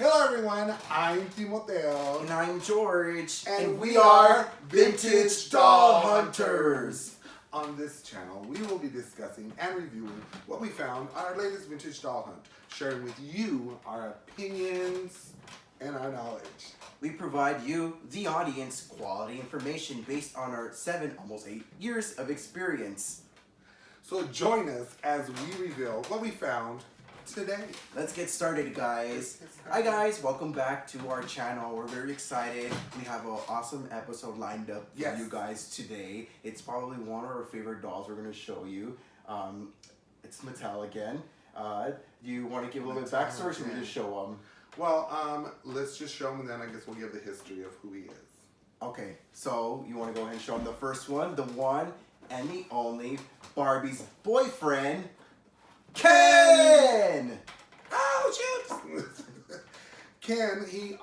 Hello everyone, I'm Timoteo. And I'm George. And we are Vintage Doll Hunters. On this channel, we will be discussing and reviewing what we found on our latest vintage doll hunt, sharing with you our opinions and our knowledge. We provide you, the audience, quality information based on our 7, almost 8 years of experience. So join us as we reveal what we found today. Let's get started, guys. Hi guys, welcome back to our channel. We're very excited. We have an awesome episode lined up for you guys today. It's probably one of our favorite dolls we're going to show you. It's Mattel again. Do you want to give a little bit of backstory, or should we just show them? Well, let's just show them, and then I guess we'll give the history of who he is. Okay. So, you want to go ahead and show them the first one, the one and the only Barbie's boyfriend, Ken! Oh, shoot! Ken, he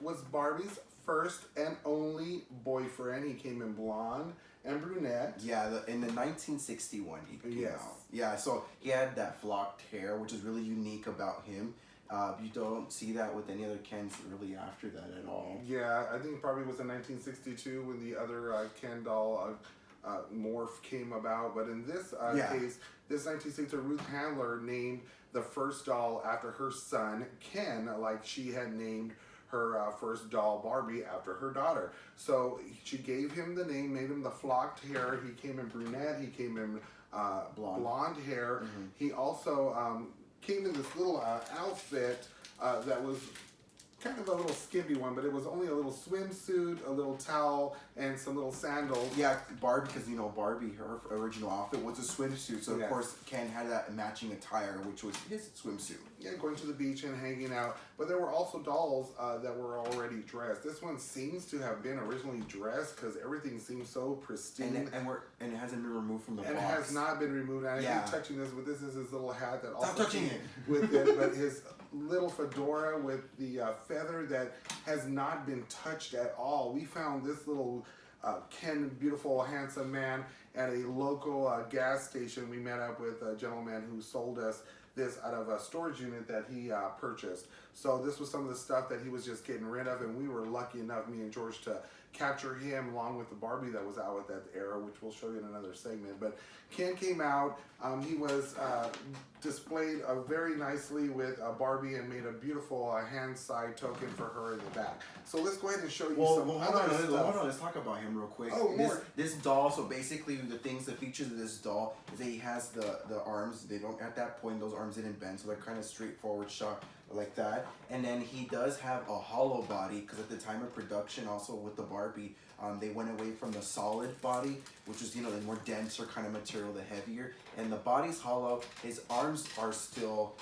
was Barbie's first and only boyfriend. He came in blonde and brunette. Yeah, in the 1961 he came out. Yeah, so he had that flocked hair, which is really unique about him. You don't see that with any other Kens really after that at all. Yeah, I think it probably was in 1962 when the other Ken doll morph came about. But in this case, this 1960 Ruth Handler named the first doll after her son, Ken, like she had named her first doll, Barbie, after her daughter. So she gave him the name, made him the flocked hair. He came in brunette. He came in blonde hair. Mm-hmm. He also came in this little outfit that was kind of a little skimpy one, but it was only a little swimsuit, a little towel, and some little sandals. Yeah, Barbie, because you know Barbie, her original outfit was a swimsuit, so of course Ken had that matching attire, which was his swimsuit. Yeah, going to the beach and hanging out. But there were also dolls that were already dressed. This one seems to have been originally dressed because everything seems so pristine. And it hasn't been removed from the box. And it has not been removed. And I keep touching this, but this is his little hat that also Stop touching it. With it, but his little fedora with the feather that has not been touched at all. We found this little Ken, beautiful, handsome man at a local gas station. We met up with a gentleman who sold us this out of a storage unit that he purchased. So this was some of the stuff that he was just getting rid of, and we were lucky enough, me and George, to capture him along with the Barbie that was out at that era, which we'll show you in another segment. But Ken came out. He was displayed very nicely with Barbie and made a beautiful hand side token for her in the back. So let's go ahead and show you some other stuff. Hold on, let's talk about him real quick. Oh, this doll, so basically the features of this doll is that he has the arms. They don't, at that point, those arms didn't bend, so they're kind of straightforward shot like that. And then he does have a hollow body, because at the time of production, also with the Barbie, they went away from the solid body, which is, you know, the more denser kind of material, the heavier. And the body's hollow. His arms are still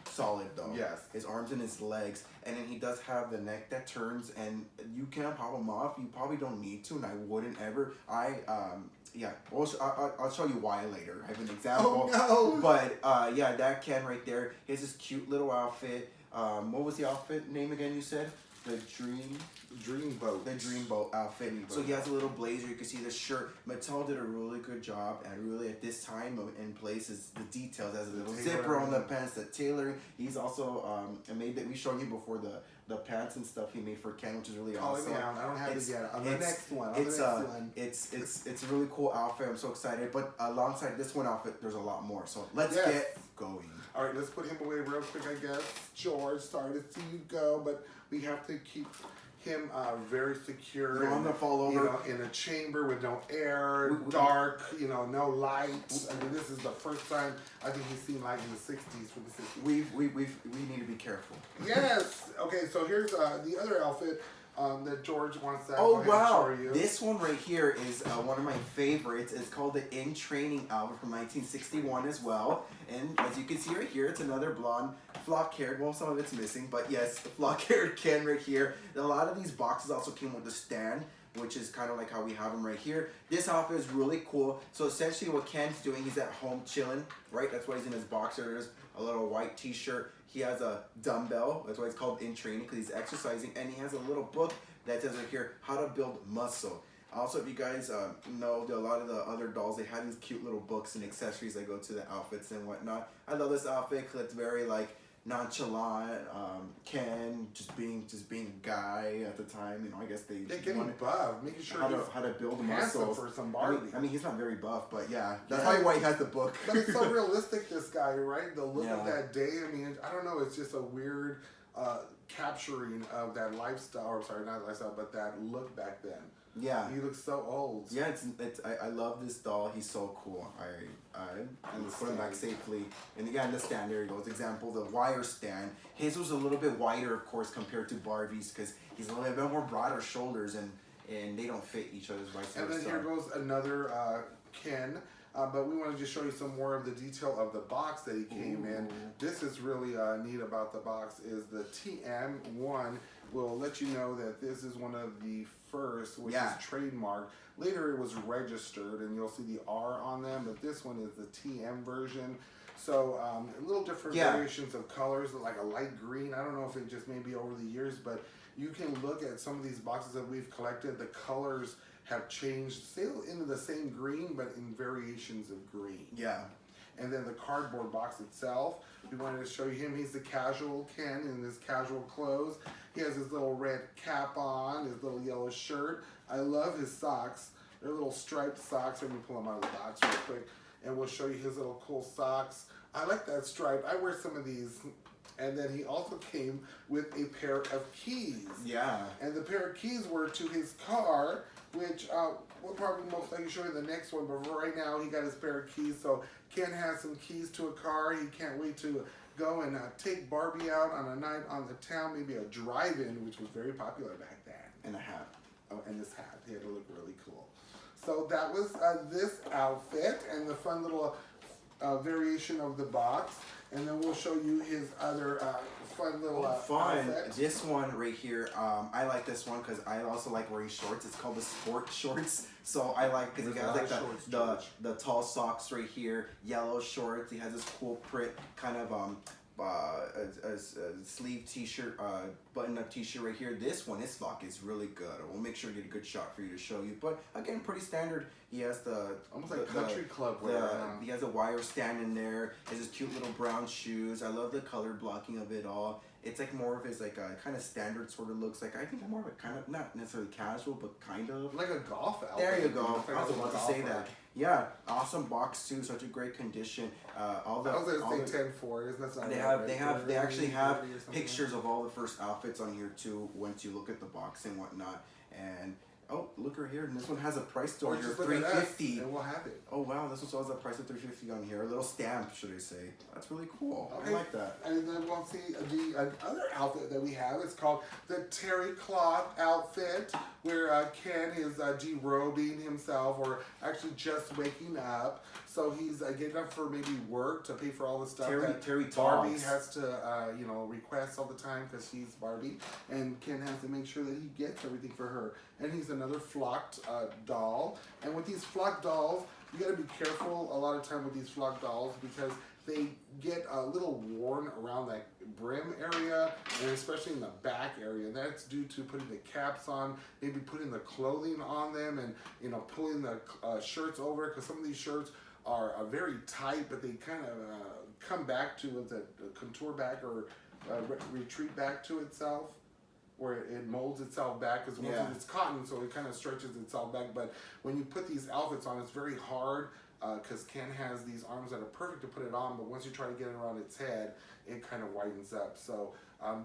solid, though. Yes. His arms and his legs. And then he does have the neck that turns, and you can pop him off. You probably don't need to, and I wouldn't ever. Yeah, I'll show you why later. I have an example. Oh, no. But, yeah, that Ken right there. He has this cute little outfit. What was the outfit name again, you said? The Dreamboat. The Dreamboat outfit. So he has a little blazer. You can see the shirt. Mattel did a really good job, and really at this time in places, the details. Has a little zipper on the pants, the tailoring. He's also made that we showed you before the pants and stuff he made for Ken, which is really awesome. Oh yeah, I don't have it yet. On the next one. It's a really cool outfit. I'm so excited. But alongside this one outfit, there's a lot more. So let's get going. All right, let's put him away real quick, I guess. George, sorry to see you go, but we have to keep him very secure. You want him to fall over? You know, in a chamber with no air, dark, you know, no light. I mean, this is the first time I think he's seen light in the 60s from the 60s. We need to be careful. Yes. Okay, so here's the other outfit that George wants to show you. This one right here is one of my favorites. It's called the In Training outfit from 1961 as well. And as you can see right here, it's another blonde, flock-haired. Well, some of it's missing, but yes, the flock-haired Ken right here. A lot of these boxes also came with a stand, which is kind of like how we have them right here. This outfit is really cool. So essentially what Ken's doing, he's at home chilling, right? That's why he's in his boxers, a little white t-shirt. He has a dumbbell. That's why it's called In Training, because he's exercising. And he has a little book that says right here, how to build muscle. Also, if you guys know, a lot of the other dolls, they have these cute little books and accessories that go to the outfits and whatnot. I love this outfit because it's very like nonchalant, Ken, just being a guy at the time. You know, I guess they getting buff, making sure how to build handsome muscles for some Barbie. I mean, he's not very buff, but yeah, that's probably why he has the book. But it's so realistic, this guy, right? The look of that day. I mean, I don't know. It's just a weird capturing of that lifestyle. Or sorry, not lifestyle, but that look back then. Yeah, he looks so old. Yeah, I love this doll. He's so cool. I put him back safely. And yeah, in the stand, there he goes. Example, the wire stand. His was a little bit wider, of course, compared to Barbie's because he's a little bit more broader shoulders and they don't fit each other's vice versa. And then here goes another Ken. But we want to just show you some more of the detail of the box that he came in. This is really neat about the box is the TM1 will let you know that this is one of the first, which is trademarked. Later it was registered and you'll see the R on them, but this one is the TM version. So a little different variations of colors, like a light green. I don't know if it just may be over the years, but you can look at some of these boxes that we've collected. The colors have changed, still into the same green, but in variations of green. Yeah. And then the cardboard box itself, we wanted to show you him. He's the casual Ken in his casual clothes. He has his little red cap on, his little yellow shirt. I love his socks. They're little striped socks. Let me pull them out of the box real quick, and we'll show you his little cool socks. I like that stripe. I wear some of these. And then he also came with a pair of keys. Yeah. And the pair of keys were to his car, which we'll probably most likely show you the next one, but for right now he got his pair of keys. So Ken has some keys to a car. He can't wait to go and take Barbie out on a night on the town, maybe a drive-in, which was very popular back then. And a hat. Oh, and this hat. He had to look really cool. So that was this outfit and the fun little variation of the box. And then we'll show you his other fun little outfit. This one right here, I like this one because I also like wearing shorts. It's called the sport shorts. So I like because he got like the tall socks right here, yellow shorts. He has this cool print kind of a sleeve t-shirt, button-up t-shirt right here. This one, his lock is really good. We'll make sure to get a good shot for you to show you. But again, pretty standard. He has the almost like country club wear. He has a wire stand in there. He has his cute little brown shoes. I love the color blocking of it all. It's like more of his like kind of standard sort of looks like. I think more of a kind of not necessarily casual, but kind of like a golf outfit. There you go. I was about to say that. Yeah, awesome box too. Such a great condition. All the I was gonna say 10-4. That's not they actually have pictures of all the first outfits on here too. Once you look at the box and whatnot, and oh, look right here. And this one has a price to here, $350. And we'll have it. Oh wow, this one still has a price of $350 on here. A little stamp, should I say? That's really cool. Okay. I like that. And then we'll see the other outfit that we have. It's called the Terrycloth outfit, where Ken is derobing himself, or actually just waking up. So he's getting up for maybe work to pay for all the stuff that Barbie has to, request all the time because she's Barbie, and Ken has to make sure that he gets everything for her. And he's another flocked doll. And with these flocked dolls, you got to be careful a lot of time with these flocked dolls because they get a little worn around that brim area, and especially in the back area. That's due to putting the caps on, maybe putting the clothing on them, and pulling the shirts over, because some of these shirts are very tight, but they kind of come back to the contour back or retreat back to itself, where it molds itself back, because it's cotton, so it kind of stretches itself back. But when you put these outfits on, it's very hard, because Ken has these arms that are perfect to put it on, but once you try to get it around its head, it kind of widens up. So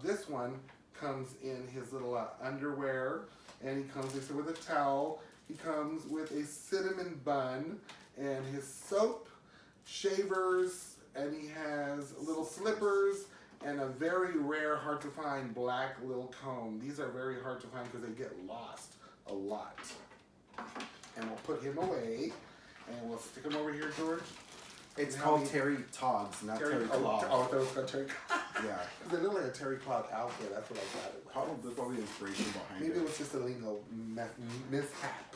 this one comes in his little underwear, and he comes with a towel. He comes with a cinnamon bun, and his soap, shavers, and he has little slippers, and a very rare, hard to find black little comb. These are very hard to find because they get lost a lot. And we'll put him away, and we'll stick him over here, George. It's called Terry Togs, not Terrycloth. Oh, I thought it was called Terrycloth. Yeah. Because it looked like a Terrycloth outfit. That's what I thought it was. Probably inspiration behind it. Maybe it was just a lingo mishap.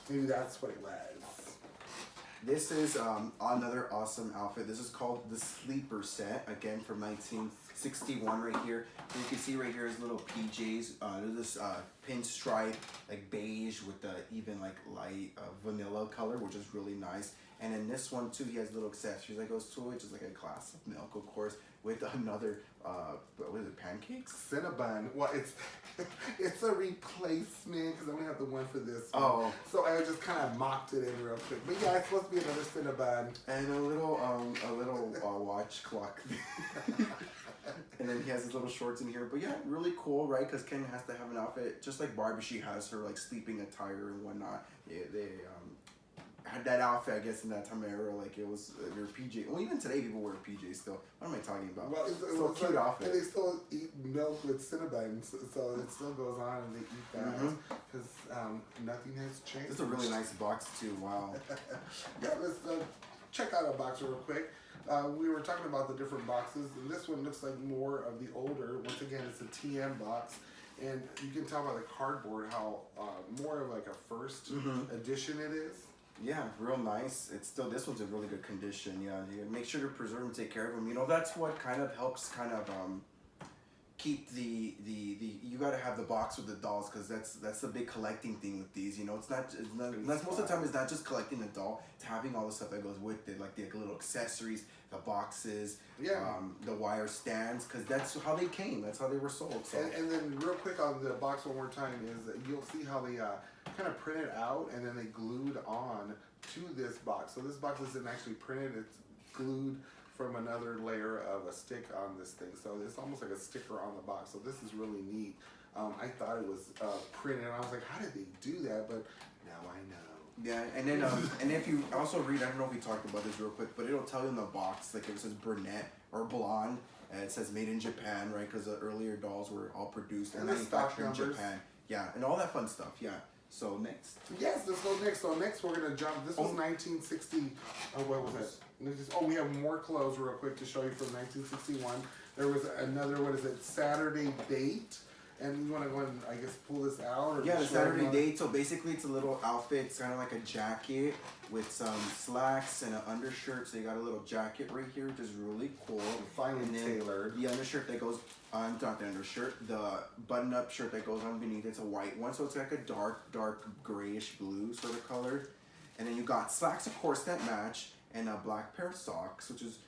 Maybe that's what it was. This is another awesome outfit. This is called the Sleeper Set, again from 1961 right here. So you can see right here is little PJs. There's this pinstripe, like beige with the even like light vanilla color, which is really nice. And then this one too, he has little accessories that goes to it, just like a glass of milk, of course, with another, what is it, pancakes? Cinnabon. Well, it's a replacement because I only have the one for this one. Oh. So I just kind of mocked it in real quick. But yeah, it's supposed to be another Cinnabon. And a little watch clock. And then he has his little shorts in here. But yeah, really cool, right? Because Ken has to have an outfit, just like Barbie. She has her like sleeping attire and whatnot. They had that outfit, I guess, in that time era. Like it was your PJ. Well, even today people wear PJs still. What am I talking about? Well, it's still cute like, outfit. And they still eat milk with Cinnabon, so it still goes on, and they eat that because nothing has changed. This is a really nice box too. Wow. Yeah, let's check out our box real quick. We were talking about the different boxes, and this one looks like more of the older. Once again, it's a TM box, and you can tell by the cardboard how more of like a first edition it is. Yeah, real nice. It's still, this one's in really good condition. Yeah, you make sure to preserve and take care of them. You know, that's what kind of helps keep the you got to have the box with the dolls, because that's the big collecting thing with these. You know, it's not most of the time it's not just collecting the doll, it's having all the stuff that goes with it, like the little accessories, the boxes, the wire stands, because that's how they came, that's how they were sold. So. And then real quick on the box one more time is that you'll see how they kind of printed out and then they glued on to this box. So this box isn't actually printed, it's glued from another layer of a stick on this thing. So it's almost like a sticker on the box. So this is really neat. I thought it was printed, and I was like, how did they do that? But now I know. Yeah, and then and if you also read, I don't know if we talked about this real quick, but it'll tell you in the box, like if it says brunette or blonde, and it says made in Japan, right? Because the earlier dolls were all produced and manufactured in Japan. Yeah, and all that fun stuff. Yeah. So next. Yes, let's go next. So next we're gonna jump. This was 1960. Oh, what was it? Oh, we have more clothes real quick to show you from 1961. There was another. What is it? Saturday Date. And you want to go and I guess pull this out? Or yeah, the Saturday Date. So basically, it's a little outfit. It's kind of like a jacket with some slacks and an undershirt. So you got a little jacket right here, which is really cool. Finely tailored. The undershirt that goes on, not the undershirt, the button-up shirt that goes on beneath. It's a white one, so it's like a dark grayish blue sort of color. And then you got slacks, of course, that match, and a black pair of socks, which is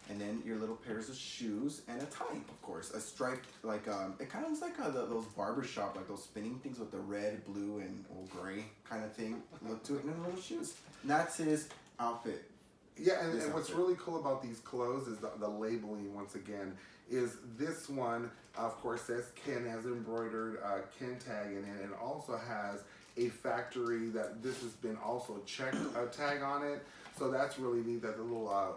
and then your little pairs of shoes and a tie, of course. A striped, like, it kind of looks like those barbershop, like those spinning things with the red, blue, and gray kind of thing look to it, and then little shoes. And that's his outfit. Yeah, and what's really cool about these clothes is the labeling, once again, is this one, of course, says Ken, has embroidered Ken tag in it, and also has a factory that this has been also checked tag on it. So that's really neat that the little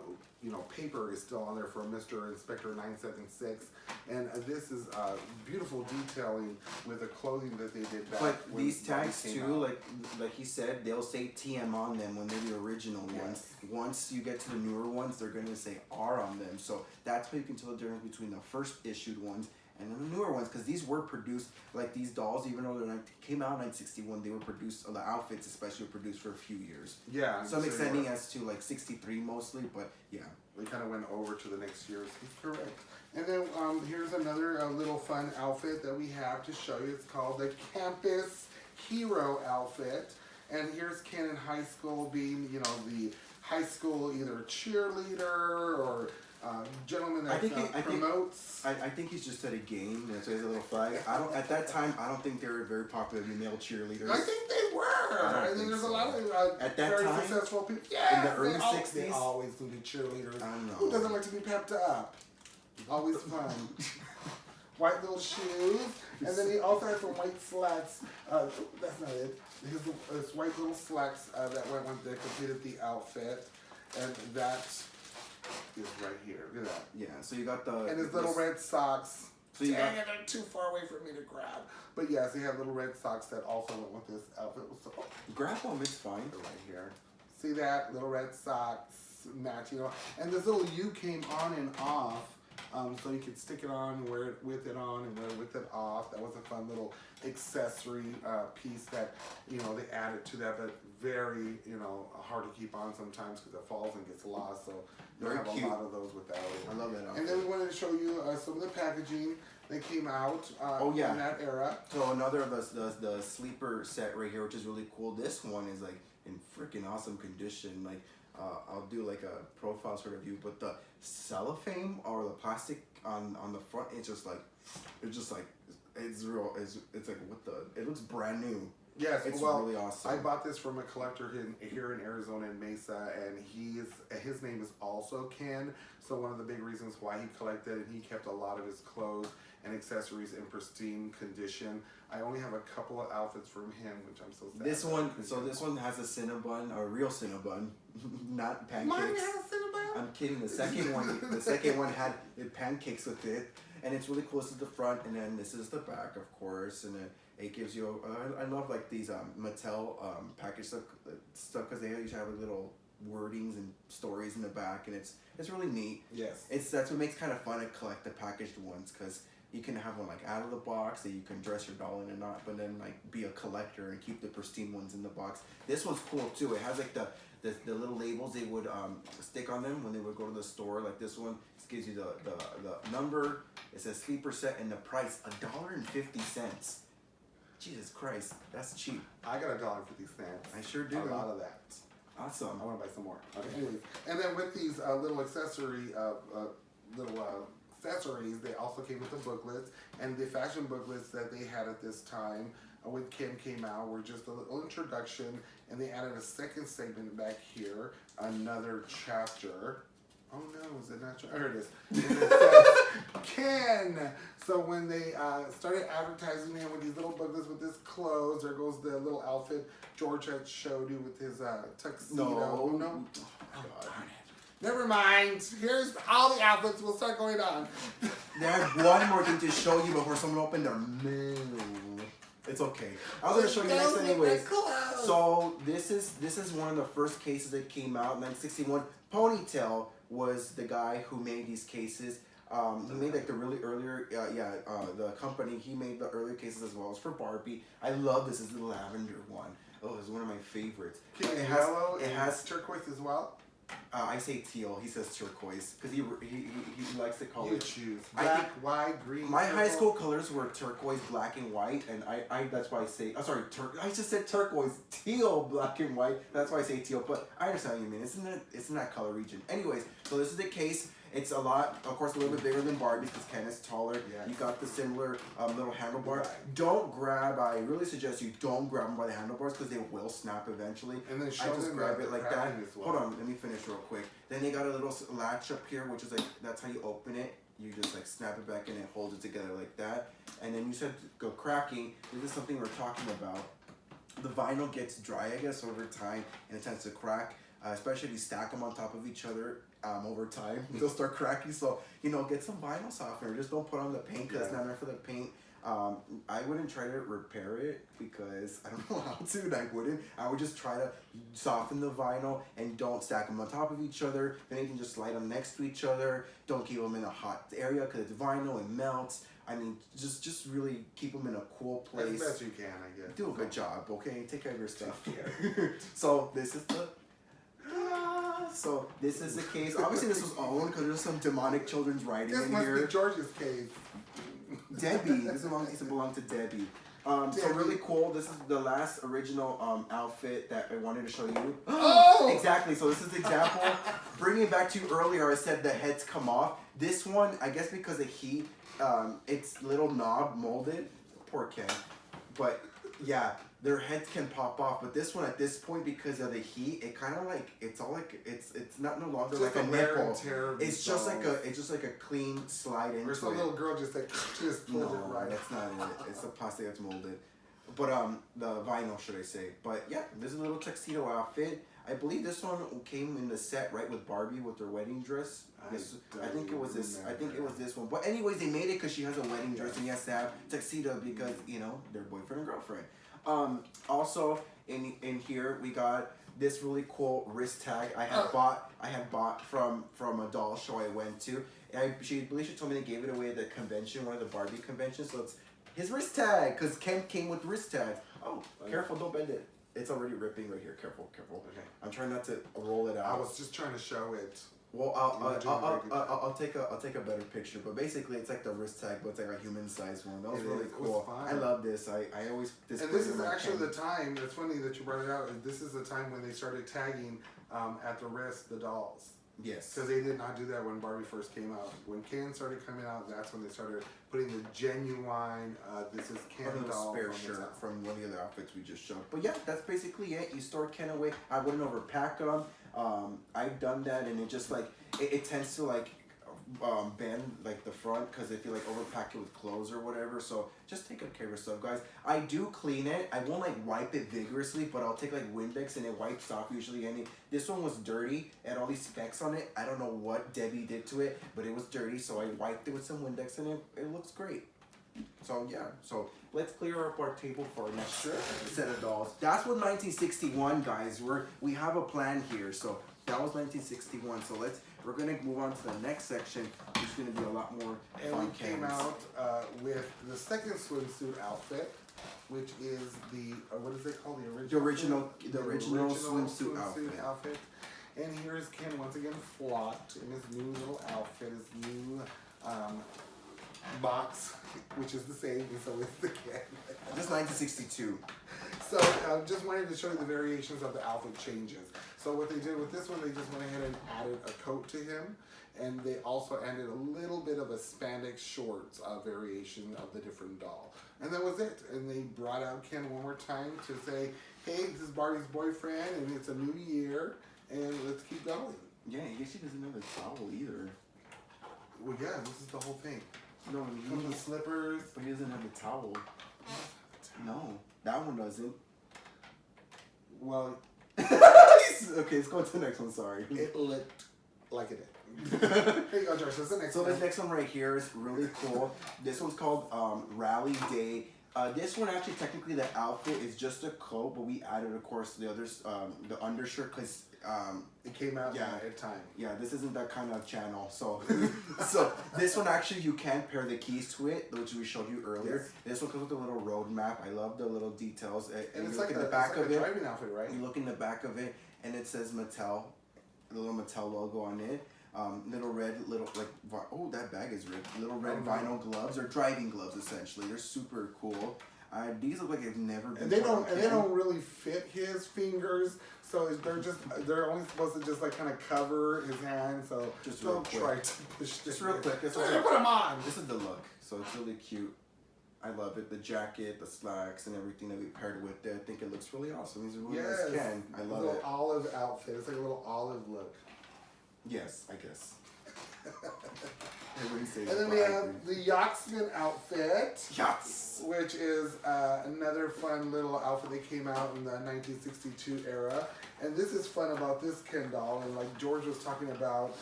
paper is still on there for Mr. Inspector 976, and this is beautiful detailing with the clothing that they did back. But these tags too, like he said, they'll say TM on them when they're the original ones. Once you get to the newer ones, they're going to say R on them. So that's how you can tell the difference between the first issued ones and then the newer ones, because these were produced, like these dolls, even though they came out in 1961, they were produced, the outfits especially were produced for a few years. Yeah. Some extending as to like 63 mostly, but yeah. We kind of went over to the next year's. Correct. And then here's another little fun outfit that we have to show you. It's called the Campus Hero outfit. And here's Ken in high school being, the high school either cheerleader or gentleman that promotes. I think he's just at a game. So he has a little flag. At that time, I don't think they were very popular male cheerleaders. I think they were. I think there's a lot of at that very time, successful people. Yeah, in the early 60s. They always do the cheerleaders. I know. Who doesn't like to be pepped up? Always fun. White little shoes, and then he also has some white slacks. That's not it. His white little slacks that went with that completed the outfit, and that is right here. Look at that. Yeah. So you got and his little red socks. So you Dang it, they're too far away for me to grab. But yes, he had little red socks that also went with this outfit. So, grab them, it's fine. They're right here. See that? Little red socks match, And this little U came on and off. So you could stick it on, wear it with it on, and wear it with it off. That was a fun little accessory piece that, they added to that, but very, hard to keep on sometimes because it falls and gets lost. So you'll have a lot of those without it. I love that. And then we wanted to show you some of the packaging that came out in that era. So another of the sleeper set right here, which is really cool. This one is like, in freaking awesome condition. Like I'll do like a profile sort of view, but the cellophane or the plastic on the front, it's just like it's real. It's like what the? It looks brand new. Yes, it's well, really awesome. I bought this from a collector here in Arizona in Mesa, and his name is also Ken. So one of the big reasons why he collected, and he kept a lot of his clothes and accessories in pristine condition. I only have a couple of outfits from him, which I'm so sad. This one has a Cinnabon, a real Cinnabon, not pancakes. Mine has a Cinnabon? I'm kidding. The second one had pancakes with it, and it's really close to the front, and then this is the back, of course, and then it gives you. I love like these Mattel package stuff because they usually have little wordings and stories in the back, and it's really neat. Yes. That's what makes kind of fun to collect the packaged ones, because you can have one like out of the box that you can dress your doll in or not, but then like be a collector and keep the pristine ones in the box. This one's cool too. It has like the little labels they would stick on them when they would go to the store. Like this one, it gives you the number. It says sleeper set and the price $1.50. Jesus Christ, that's cheap. I got $1.50. I sure do. A lot of that. Awesome. I want to buy some more. Okay, anyways, and then with these little accessories, they also came with the booklets, and the fashion booklets that they had at this time with Ken came out were just a little introduction, and they added a second segment back here, another chapter. Oh no, is it not? Here it is. And it says Ken. So when they started advertising him with these little booklets with his clothes, there goes the little outfit George had showed you with his tuxedo. No. Oh, darn it. Never mind. Here's all the outfits. We'll start going on. There's one more thing to show you before someone opened their mail. It's okay. I was gonna show you next anyways. So this is one of the first cases that came out in 1961. Ponytail was the guy who made these cases. He made like the really earlier, the company. He made the earlier cases as well as for Barbie. I love this. Is the lavender one. Oh, it's one of my favorites. It has turquoise as well. I say teal. He says turquoise because he likes to call You it. choose black, white, green. My purple. high school colors were turquoise, black, and white, and I that's why I say. Oh, sorry, I just said turquoise, teal, black, and white. That's why I say teal. But I understand what you mean. It's in that color region. Anyways, so this is the case. It's a lot, of course, a little bit bigger than Barbie's because Ken is taller. Yes. You got the similar little handlebar. Right. Don't grab. I really suggest you don't grab them by the handlebars because they will snap eventually. And then I just grab it like that. Well. Hold on, let me finish real quick. Then they got a little latch up here, which is like that's how you open it. You just like snap it back and it holds it together like that. And then you said go cracking. This is something we're talking about. The vinyl gets dry, I guess, over time, and it tends to crack. Especially if you stack them on top of each other over time, they'll start cracking. So, get some vinyl softener. Just don't put on the paint because it's not meant for the paint. I wouldn't try to repair it because I don't know how to, and I wouldn't. I would just try to soften the vinyl and don't stack them on top of each other. Then you can just slide them next to each other. Don't keep them in a hot area because it's vinyl and melts. I mean, just really keep them in a cool place. As best you can, I guess. Do a good job, okay? Take care of your stuff. Yeah. So this is the... So this is the case. Obviously this was owned because there's some demonic children's writing This in must here. be George's case. Debbie. This belong to Debbie. So really cool. This is the last original outfit that I wanted to show you. Oh! Exactly. So this is the example. Bringing it back to you earlier, I said the heads come off. This one, I guess because of heat, it's little knob molded. Poor Ken. But yeah, their heads can pop off. But this one, at this point, because of the heat, it kind of like it's not no longer just like a nipple. It's just like a clean slide into it. Or some little girl just pulled it right. That's not it. It's the plastic that's molded. But the vinyl, should I say? But yeah, this is a little tuxedo outfit. I believe this one came in the set right with Barbie with her wedding dress. I think it was this. I think it was this one. But anyways, they made it because she has a wedding dress and he has to have tuxedo because they're boyfriend and girlfriend. Also in here we got this really cool wrist tag I had bought from a doll show I went to. She told me they gave it away at the convention, one of the Barbie conventions. So it's his wrist tag because Ken came with wrist tags. Oh, careful, don't bend it. It's already ripping right here. Careful. Okay. I'm trying not to roll it out. I was just trying to show it. Well, I'll take a better picture, but basically it's like the wrist tag, but it's like a human sized one. That was really cool. I love this. I always and this is actually the time. It's funny that you brought it out. This is the time when they started tagging at the wrist the dolls. Yes. Because they did not do that when Barbie first came out. When Ken started coming out, that's when they started putting the genuine, this is Ken doll. Spare shirt from one of the other outfits we just showed. But yeah, that's basically it. You store Ken away. I wouldn't overpack them. I've done that, and it just like, it tends to like bend like the front because if you like overpack it with clothes or whatever. So just take good care of yourself, guys. I do clean it. I won't like wipe it vigorously, but I'll take like Windex and it wipes off usually. This one was dirty and all these specks on it. I don't know what Debbie did to it, but it was dirty, so I wiped it with some Windex and it looks great. So yeah, so let's clear up our table for our next set of dolls. That's what 1961, guys. We have a plan here. So that was 1961. So we're gonna move on to the next section, which is gonna be a lot more and fun. We came out with the second swimsuit outfit, which is the what is it called? The original swimsuit outfit. And here's Ken once again flocked in his new little outfit, his new box, which is the same, so it's the Ken. This is 1962. So just wanted to show you the variations of the outfit changes. So what they did with this one, they just went ahead and added a coat to him, and they also added a little bit of a spandex shorts variation of the different doll. And that was it. And they brought out Ken one more time to say, hey, this is Barbie's boyfriend, and it's a new year, and let's keep going. Yeah, I guess he doesn't have a towel either. Well, yeah, this is the whole thing. No, comes with slippers. But he doesn't have a towel. No, that one doesn't. Well, okay, let's go to the next one. Sorry. It looked like it did. Here you go, George. This next one right here is really cool. This one's called Rally Day. This one actually, technically, the outfit is just a coat, but we added, of course, the others, the undershirt, because it came out at time. Yeah, this isn't that kind of channel. So, so this one actually you can pair the keys to it, which we showed you earlier. Yes. This one comes with a little road map. I love the little details. And it's like in the back of it. Driving outfit, right? You look in the back of it, and it says Mattel, the little Mattel logo on it. Little red, oh, that bag is red. Little red vinyl gloves, or driving gloves, essentially. They're super cool. These look like they've never been. And they don't really fit his fingers, so they're only supposed to just like kind of cover his hand. So just don't try to push this. Just real quick. Put them on. This is the look, so it's really cute. I love it. The jacket, the slacks, and everything that we paired with it. I think it looks really awesome. These are really nice Ken. I love it. A little olive outfit. It's like a little olive look. Yes, I guess. And then we have the Yachtsman outfit. Yachts. Which is another fun little outfit that came out in the 1962 era. And this is fun about this Ken doll. And like George was talking about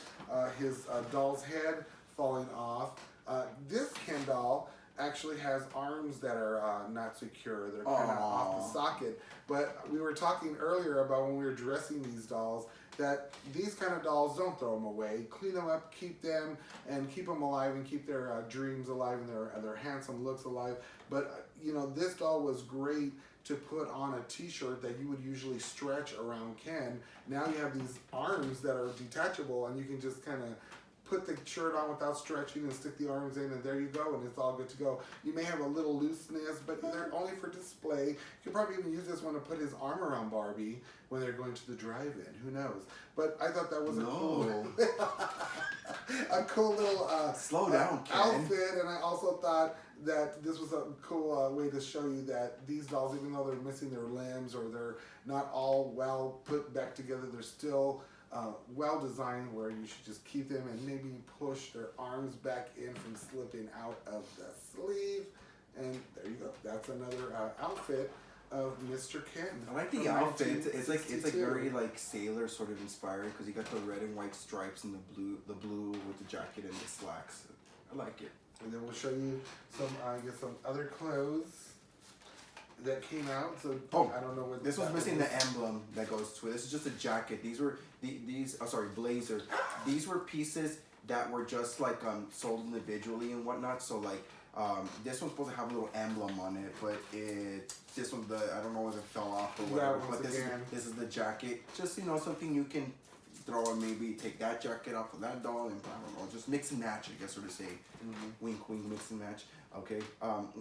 his doll's head falling off. This Ken doll actually has arms that are not secure. They're kind of off the socket. But we were talking earlier about when we were dressing these dolls that these kind of dolls, don't throw them away. Clean them up, keep them, and keep them alive, and keep their dreams alive and their handsome looks alive. But you know, this doll was great to put on a t-shirt that you would usually stretch around Ken. Now you have these arms that are detachable, and you can just kind of put the shirt on without stretching and stick the arms in, and there you go, and it's all good to go. You may have a little looseness, but they're only for display. You could probably even use this one to put his arm around Barbie when they're going to the drive-in. Who knows? But I thought that was a cool little slow down, Ken. Outfit, and I also thought that this was a cool way to show you that these dolls, even though they're missing their limbs or they're not all well put back together, they're still well designed, where you should just keep them and maybe push their arms back in from slipping out of the sleeve. And there you go. That's another outfit of Mr. Ken. I like the outfit. It's like very like sailor sort of inspired, because you got the red and white stripes and the blue with the jacket and the slacks. I like it. And then we'll show you some other clothes that came out. So I don't know what this one's missing. The emblem that goes to it. This is just a jacket. These were blazer. These were pieces that were just like sold individually and whatnot. So like this one's supposed to have a little emblem on it, but this one, I don't know whether it fell off or whatever. But this is the jacket. Just, you know, something you can throw and maybe take that jacket off of that doll and I don't know, just mix and match, I guess, so to say. Wink, wink, mix and match. Okay.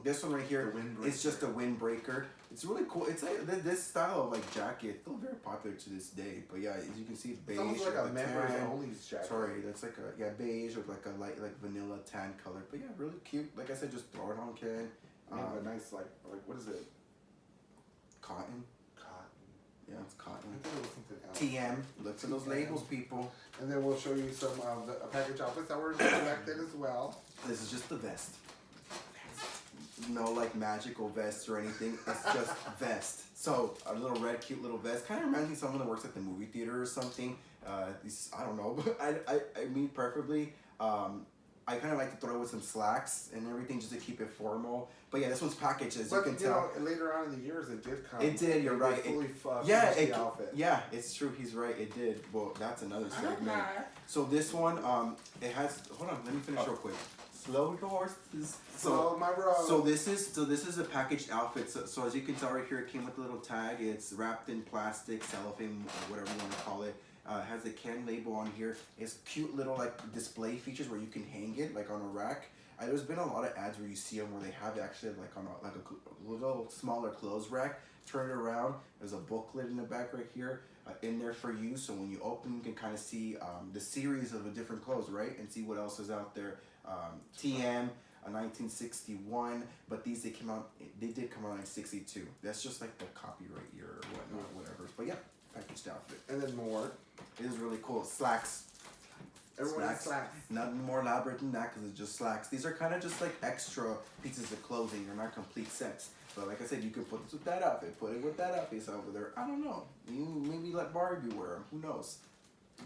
This one right here is just a windbreaker. It's really cool. It's like this style of like jacket, still very popular to this day. But yeah, as you can see, beige. It's almost like a members tan. only jacket. Sorry, that's like a beige with like a light like vanilla tan color. But yeah, really cute. Like I said, just throw it on, Ken. A nice like what is it? Cotton. Cotton. Yeah, it's cotton. I think it was something else. TM. Look for those labels, people. And then we'll show you some of the package outfits that were selected as well. This is just the vest. No like magical vest or anything. It's just vest. So a little red, cute little vest. Kind of reminds me of someone that works at the movie theater or something. I don't know, but I mean preferably. I kind of like to throw with some slacks and everything just to keep it formal. But yeah, this one's packaged, as you can tell. Know, later on in the years, it did come. It did. You're right. Fully the outfit. Yeah, it's true. He's right. It did. Well, that's another segment. So this one, it has. Hold on. Let me finish real quick. Slow your horses. So this is a packaged outfit. So as you can tell right here, it came with a little tag. It's wrapped in plastic, cellophane, or whatever you want to call it. It has the Ken label on here. It's cute little like display features where you can hang it like on a rack. There's been a lot of ads where you see them where they have it actually like on a little smaller clothes rack. Turn it around. There's a booklet in the back right here in there for you. So when you open, you can kind of see the series of the different clothes, right? And see what else is out there. TM, a 1961, but these they did come out in 62. That's just like the copyright year or whatnot, whatever. But yeah, packaged outfit. And then more. It is really cool. Slacks. Everyone has slacks. Nothing more elaborate than that because it's just slacks. These are kind of just like extra pieces of clothing. They're not complete sets. But like I said, you can put this with that outfit, put it with that outfit over there. I don't know. You maybe let Barbie wear them. Who knows?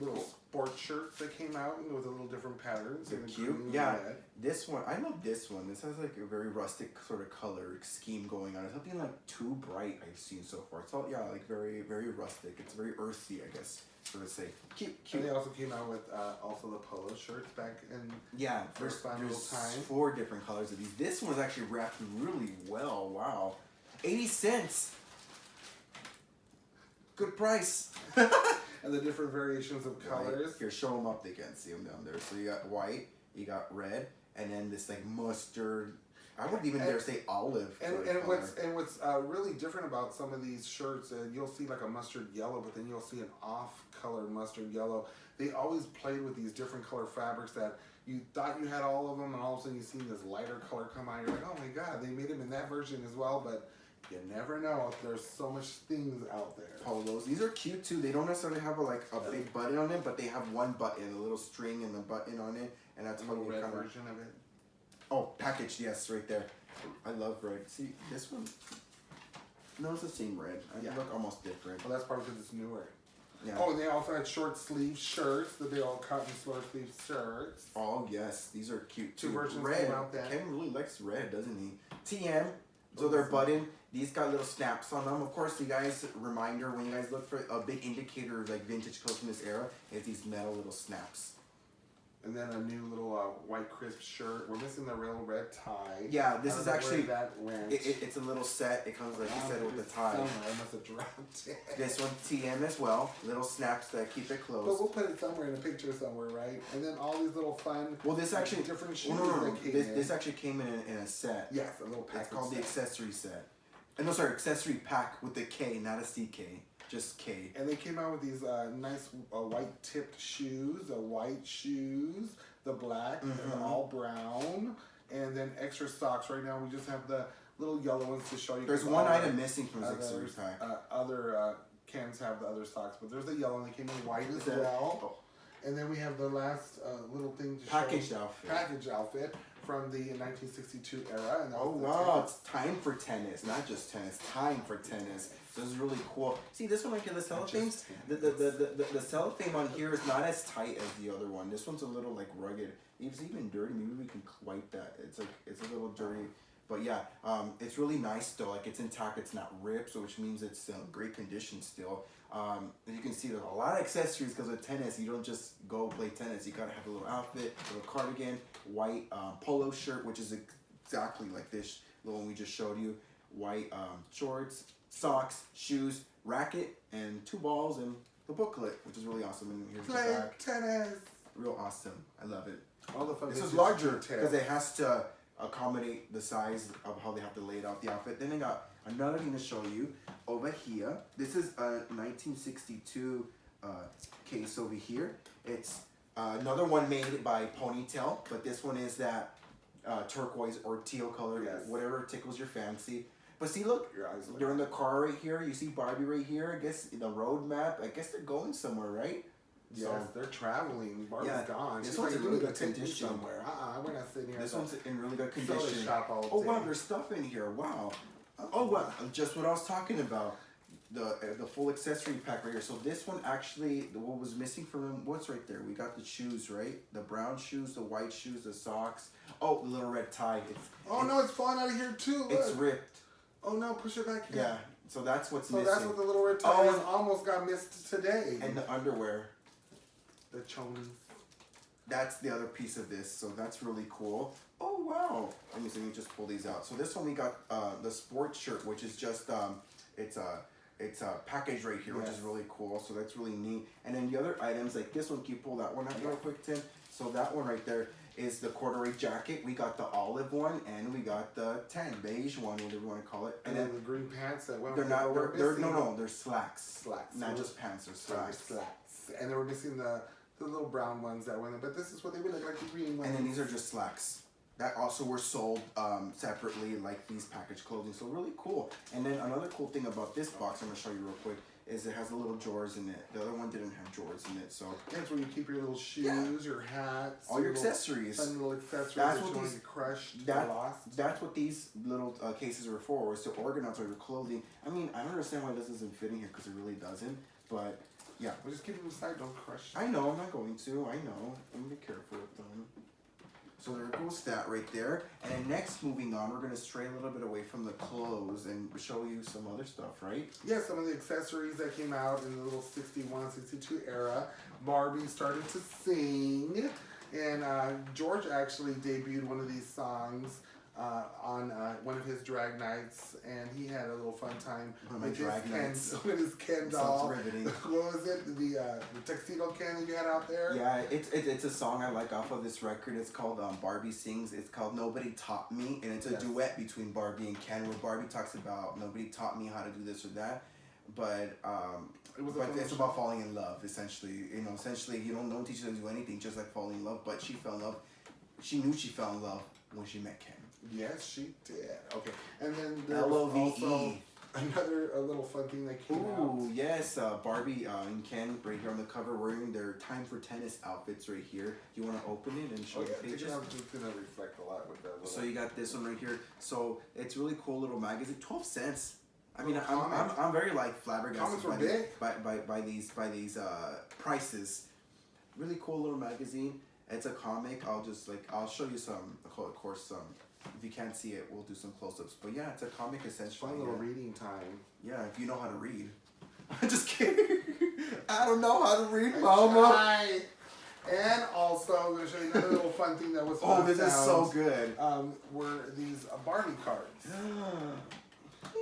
Little sport shirts that came out with a little different patterns. They're cute. Yeah. This one, I love this one. This has like a very rustic sort of color scheme going on. It's nothing like too bright I've seen so far. It's all, yeah, like very, very rustic. It's very earthy, I guess. So to say, cute. And they also came out with also the polo shirts back in. Yeah, there's 4 different colors of these. This one's actually wrapped really well. Wow, 80 cents. Good price. And the different variations of colors. Here, show them up. They can't see them down there. So you got white, you got red, and then this like mustard. I wouldn't even dare say olive. And what's really different about some of these shirts, you'll see like a mustard yellow, but then you'll see an off-color mustard yellow. They always played with these different color fabrics that you thought you had all of them, and all of a sudden you see this lighter color come out. You're like, oh my God, they made them in that version as well, but you never know. There's so much things out there. Polos. These are cute too. They don't necessarily have a big button on it, but they have one button, a little string and the button on it, and that's how you red version of it. Oh, packaged, yes, right there. I love red. See, this one. No, it's the same red. They look almost different. Well, that's probably because it's newer. Yeah. Oh, and they also had short sleeve shirts, the big old cotton short sleeve shirts. Oh yes, these are cute too. 2 versions red. came out then. Ken really likes red, doesn't he? TM. So they're button. These got little snaps on them. Of course, you guys, reminder, when you guys look for a big indicator of like vintage clothes from this era, is these metal little snaps. And then a new little white crisp shirt. We're missing the real red tie. Yeah, this is actually, that went. It's a little set. It comes like you said with the tie. Somewhere. I must have dropped it. This one, TM as well. Little snaps that keep it closed. But we'll put it somewhere in a picture somewhere, right? And then all these little fun. Well, this actually different shoes that came in. This actually came in a set. Yes, a little pack. It's called the accessory set. No, sorry, accessory pack with the K, not a CK. Just K. And they came out with these nice white tipped shoes, the white shoes, the black, and all brown, and then extra socks. Right now we just have the little yellow ones to show you. There's one item missing from the accessory pack. Other cans have the other socks, but there's the yellow, and they came in white as well. Oh. And then we have the last little thing to packaged show. Package outfit from the 1962 era. And oh wow, it's time for tennis. Not just tennis, time for tennis. This is really cool. See this one right here, the cellophane? The cellophane on here is not as tight as the other one. This one's a little like rugged. It's even dirty. Maybe we can wipe that. It's like it's a little dirty. But yeah, it's really nice though. Like it's intact, it's not ripped, so which means it's in great condition still. As you can see, there's a lot of accessories because with tennis, you don't just go play tennis. You gotta have a little outfit, a little cardigan, white polo shirt, which is exactly like this little one we just showed you. White shorts, socks, shoes, racket, and 2 balls, and the booklet, which is really awesome. And here's the Play back. tennis. Real awesome. I love it. All the fun. This is larger because it has to accommodate the size of how they have to lay it out the outfit. Then I got another thing to show you over here. This is a 1962 case over here. It's another one made by Ponytail, but this one is that turquoise or teal color, whatever tickles your fancy. But see, look, Your eyes look they're in the car right here. You see Barbie right here. I guess the road map. I guess they're going somewhere, right? Yes, So, they're traveling. Barbie's gone. This She's one's like, in really "You need good to take me condition. somewhere. We're not sitting here. This one's in really good Soda condition. shop all Oh day. wow, there's stuff in here. Wow. Oh wow, just what I was talking about. The full accessory pack right here. So this one actually, what was missing from them, what's right there? We got the shoes, right? The brown shoes, the white shoes, the socks. Oh, the little red tie. No, it's falling out of here too. Look. It's ripped. Oh no, push it back here. Yeah. So that's what's So missing. that's what the little red tie is. Almost got missed today. And the underwear. The chonies. That's the other piece of this, so that's really cool. Oh wow! Let me just pull these out. So this one we got the sports shirt, which is just it's a package right here, which is really cool. So that's really neat. And then the other items like this one, can you pull that one out real quick, Tim? So that one right there is the corduroy jacket. We got the olive one, and we got the tan beige one, whatever you want to call it. And then the green pants that went. They're not. They're slacks. Slacks. Not just pants. They're slacks. Slacks. And they were missing the little brown ones that went in, but this is what they would look like, the green ones. And then these are just slacks that also were sold separately, like these packaged clothing. So really cool. And then another cool thing about this box, I'm gonna show you real quick, is it has a little drawers in it. The other one didn't have drawers in it, so that's where you keep your little shoes, your hats, all your accessories. Fun little accessories that's that what you these want to crushed, lost. That's what these little cases are for, is to organize all your clothing. I mean, I don't understand why this isn't fitting here because it really doesn't, but. Yeah. Well, just keep them aside, don't crush them. I know, I'm not going to. I know. I'm going to be careful with them. So there goes that right there. And then next, moving on, we're going to stray a little bit away from the clothes and show you some other stuff, right? Yeah, some of the accessories that came out in the little 61, 62 era. Barbie started to sing. And George actually debuted one of these songs on one of his drag nights, and he had a little fun time with his Ken doll. What was it? The Tuxedo Ken that you had out there? Yeah, it's a song I like off of this record. It's called Barbie Sings. It's called Nobody Taught Me, and it's a duet between Barbie and Ken, where Barbie talks about nobody taught me how to do this or that, but it's about falling in love, essentially. You know, essentially you don't teach you to do anything, just like falling in love. But she fell in love. She knew she fell in love when she met Ken. Yes, she did. Okay, and then there was also another little fun thing that came out. Ooh, yes, Barbie and Ken right here on the cover wearing their time for tennis outfits right here. Do you want to open it and show the pages? It's going to reflect a lot with that little... So you got this one right here. So it's really cool little magazine. 12 cents. I mean, I'm very flabbergasted by these prices. Really cool little magazine. It's a comic. I'll show you some. Of course, if you can't see it, we'll do some close-ups. But yeah, it's a comic essentially. Fun little reading time. Yeah, if you know how to read. I'm just kidding. I don't know how to read, Mama. And also, I'm going to show you another little fun thing that was this is so good. Were these Barbie cards.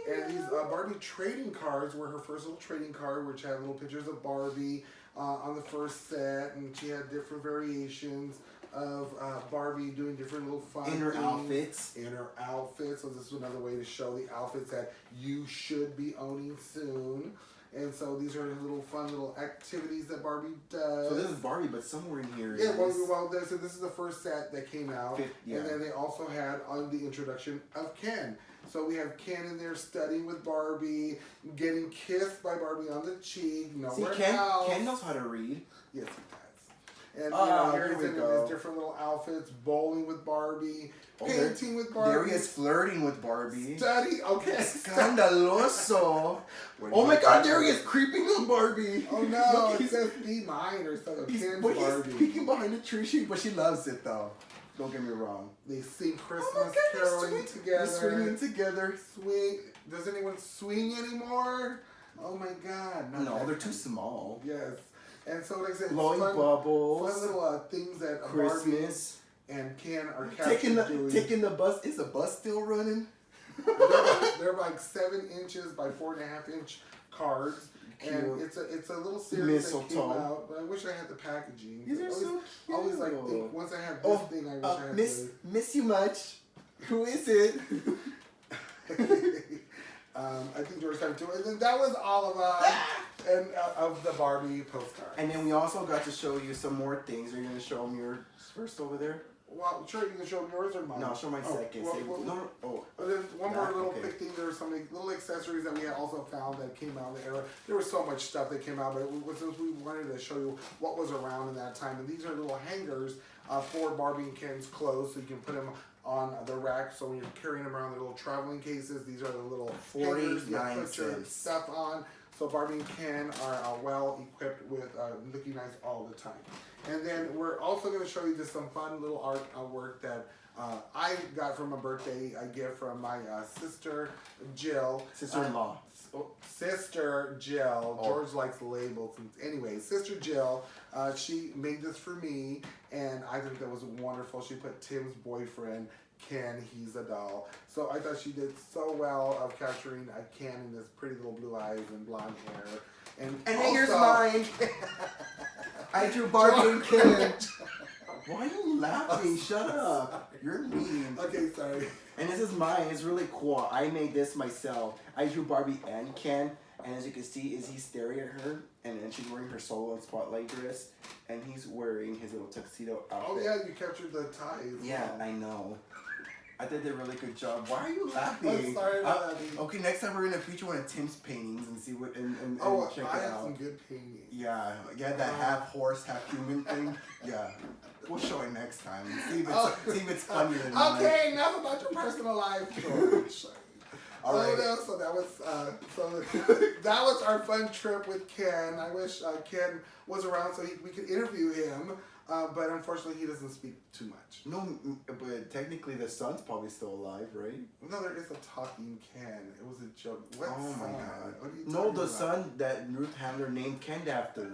And these Barbie trading cards were her first little trading card, which had little pictures of Barbie on the first set, and she had different variations of Barbie doing different little fun things. Outfits. In her outfits. So this is another way to show the outfits that you should be owning soon. And so these are little fun little activities that Barbie does. So this is Barbie, but somewhere in here so this is the first set that came out. And then they also had on the introduction of Ken. So we have Ken in there studying with Barbie, getting kissed by Barbie on the cheek. Ken knows how to read. Yes, he does. And here he's in his different little outfits, bowling with Barbie, painting with Barbie. There he is flirting with Barbie. Scandaloso. Oh my God, there he is creeping on Barbie. Oh no, it says be mine or something. He's peeking behind the tree, but she loves it though. Don't get me wrong. They sing Christmas caroling together. They're swinging together. Swing. Does anyone swing anymore? Oh my God. No, they're too small. Yes. And so, like I said, blowing bubbles, fun little things that Christmas Barbie and Ken are doing. Taking the bus. Is the bus still running? They're like 7 inches by 4.5 inch cards, cute. And it's a little series that came Mistletoe. out, but I wish I had the packaging. These are so cute. Always like think, once I have this thing, I wish I had miss you much. Who is it? I think George had two. And then that was all of the Barbie postcard. And then we also got to show you some more things. Are you going to show them yours first over there? Well, sure, you can show yours or mine. No, I'll show my second. No. There's one more little quick thing. There were some little accessories that we had also found that came out in the era. There was so much stuff that came out, but since we wanted to show you what was around in that time. And these are little hangers for Barbie and Ken's clothes, so you can put them on the rack. So when you're carrying them around the little traveling cases, these are the little hangers you put your stuff on. So Barbie and Ken are well equipped with looking nice all the time. And then we're also going to show you just some fun little artwork that I got from a birthday gift from my sister Jill. Sister-in-law. Sister Jill. George likes labels. Anyway, Sister Jill, she made this for me, and I think that was wonderful. She put Tim's boyfriend, Ken, he's a doll. So I thought she did so well of capturing Ken in his pretty little blue eyes and blonde hair. And then here's mine. I drew Barbie and Ken. Why are you laughing? Shut up. You're mean. Okay, sorry. And this is mine. It's really cool. I made this myself. I drew Barbie and Ken. And as you can see, he's staring at her. And then she's wearing her solo and spotlight dress. And he's wearing his little tuxedo outfit. Oh, yeah, you captured the ties. Yeah, I know. I did a really good job. Why are you laughing? I'm sorry about that. Okay, next time we're gonna feature one of Tim's paintings and see what and check it out. I have some good paintings. Yeah, that half horse, half human thing. Yeah, we'll show it next time. See if it's funnier than mine. Okay, enough about your personal life, George. All right. So that was our fun trip with Ken. I wish Ken was around so we could interview him. But unfortunately, he doesn't speak too much. No, but technically the son's probably still alive, right? No, there is a talking Ken. It was a joke. What oh son? my God! What are you No, talking the about? son that Ruth Handler named Ken after.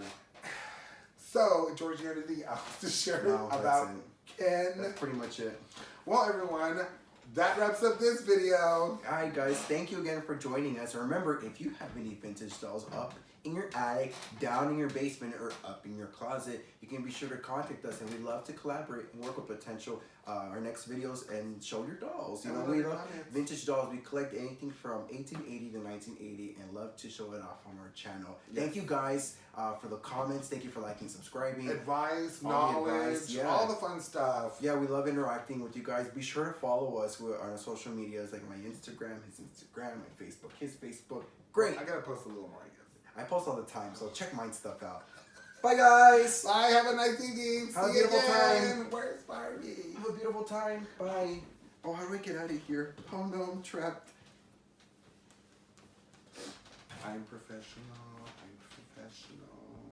So, George, you have anything else to share about Ken? That's pretty much it. Well, everyone, that wraps up this video. Alright guys, thank you again for joining us. Remember, if you have any vintage dolls up in your attic, down in your basement, or up in your closet, you can be sure to contact us, and we'd love to collaborate and work with potential our next videos and show your dolls. You know, we love vintage dolls. We collect anything from 1880 to 1980 and love to show it off on our channel. Yes. Thank you guys for the comments. Thank you for liking, subscribing. Advice, knowledge, all the fun stuff. Yeah, we love interacting with you guys. Be sure to follow us on our social medias, like my Instagram, his Instagram, my Facebook, his Facebook. Great. I gotta post a little more, I guess. I post all the time, so check mine stuff out. Bye, guys. Bye. Have a nice evening. Have a beautiful time. Where's Barbie? Have a beautiful time. Bye. Oh, how do I get out of here? Oh no, I'm trapped. I'm professional. I'm professional.